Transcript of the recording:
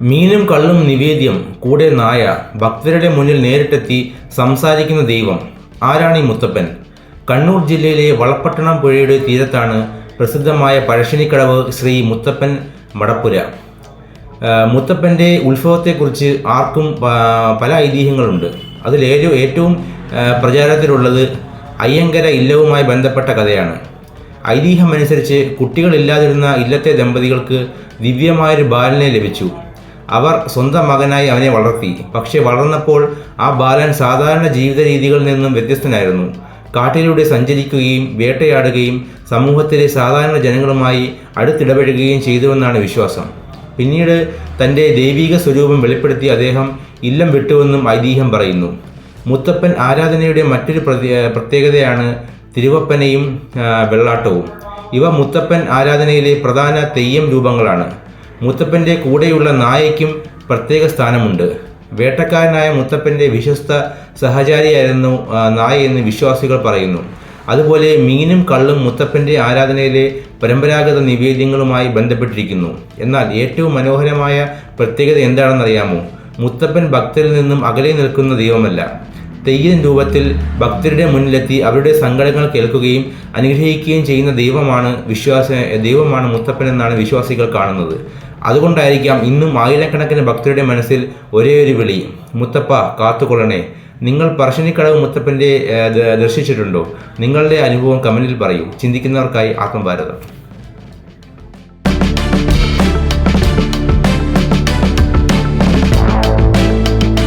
മീനും കള്ളും നിവേദ്യം, കൂടെ നായ, ഭക്തരുടെ മുന്നിൽ നേരിട്ടെത്തി സംസാരിക്കുന്ന ദൈവം. ആരാണ് ഈ മുത്തപ്പൻ? കണ്ണൂർ ജില്ലയിലെ വളപട്ടണം പുഴയുടെ തീരത്താണ് പ്രസിദ്ധമായ പഴശ്ശിനിക്കടവ് ശ്രീ മുത്തപ്പൻ മടപ്പുര. മുത്തപ്പൻ്റെ ഉത്സവത്തെക്കുറിച്ച് ആർക്കും പല ഐതിഹ്യങ്ങളുണ്ട്. അതിൽ ഏറ്റവും പ്രചാരത്തിലുള്ളത് അയ്യങ്കര ഇല്ലവുമായി ബന്ധപ്പെട്ട കഥയാണ്. ഐതിഹ്യമനുസരിച്ച് കുട്ടികളില്ലാതിരുന്ന ഇല്ലത്തെ ദമ്പതികൾക്ക് ദിവ്യമായൊരു ബാലനെ ലഭിച്ചു. അവർ സ്വന്തം മകനായി അവനെ വളർത്തി. പക്ഷെ വളർന്നപ്പോൾ ആ ബാലൻ സാധാരണ ജീവിത രീതികളിൽ നിന്നും വ്യത്യസ്തനായിരുന്നു. കാട്ടിലൂടെ സഞ്ചരിക്കുകയും വേട്ടയാടുകയും സമൂഹത്തിലെ സാധാരണ ജനങ്ങളുമായി അടുത്തിടപഴകുകയും ചെയ്തുവെന്നാണ് വിശ്വാസം. പിന്നീട് തൻ്റെ ദൈവിക സ്വരൂപം വെളിപ്പെടുത്തി അദ്ദേഹം ഇല്ലം വിട്ടുവെന്നും ഐതിഹ്യം പറയുന്നു. മുത്തപ്പൻ ആരാധനയുടെ മറ്റൊരു പ്രത്യേകതയാണ് തിരുവപ്പനയും വെള്ളാട്ടവും. ഇവ മുത്തപ്പൻ ആരാധനയിലെ പ്രധാന തെയ്യം രൂപങ്ങളാണ്. മുത്തപ്പൻ്റെ കൂടെയുള്ള നായയ്ക്കും പ്രത്യേക സ്ഥാനമുണ്ട്. വേട്ടക്കാരനായ മുത്തപ്പൻ്റെ വിശ്വസ്ത സഹചാരിയായിരുന്നു നായ എന്ന് വിശ്വാസികൾ പറയുന്നു. അതുപോലെ മീനും കള്ളും മുത്തപ്പൻ്റെ ആരാധനയിലെ പരമ്പരാഗത നിവേദ്യങ്ങളുമായി ബന്ധപ്പെട്ടിരിക്കുന്നു. എന്നാൽ ഏറ്റവും മനോഹരമായ പ്രത്യേകത എന്താണെന്നറിയാമോ? മുത്തപ്പൻ ഭക്തരിൽ നിന്നും അകലെ നിൽക്കുന്ന ദൈവമല്ല. തെയ്യം രൂപത്തിൽ ഭക്തരുടെ മുന്നിലെത്തി അവരുടെ സങ്കടങ്ങൾ കേൾക്കുകയും അനുഗ്രഹിക്കുകയും ചെയ്യുന്ന ദൈവമാണ് മുത്തപ്പൻ എന്നാണ് വിശ്വാസികൾ കാണുന്നത്. അതുകൊണ്ടായിരിക്കാം ഇന്നും ആയിരക്കണക്കിന് ഭക്തരുടെ മനസ്സിൽ ഒരേയൊരു വിളി, മുത്തപ്പ കാത്തുകൊള്ളണേ. നിങ്ങൾ പറശ്ശിനിക്കടവ് മുത്തപ്പൻ്റെ ദർശിച്ചിട്ടുണ്ടോ? നിങ്ങളുടെ അനുഭവം കമന്റിൽ പറയൂ. ചിന്തിക്കുന്നവർക്കായി ആത്മഭാരതം.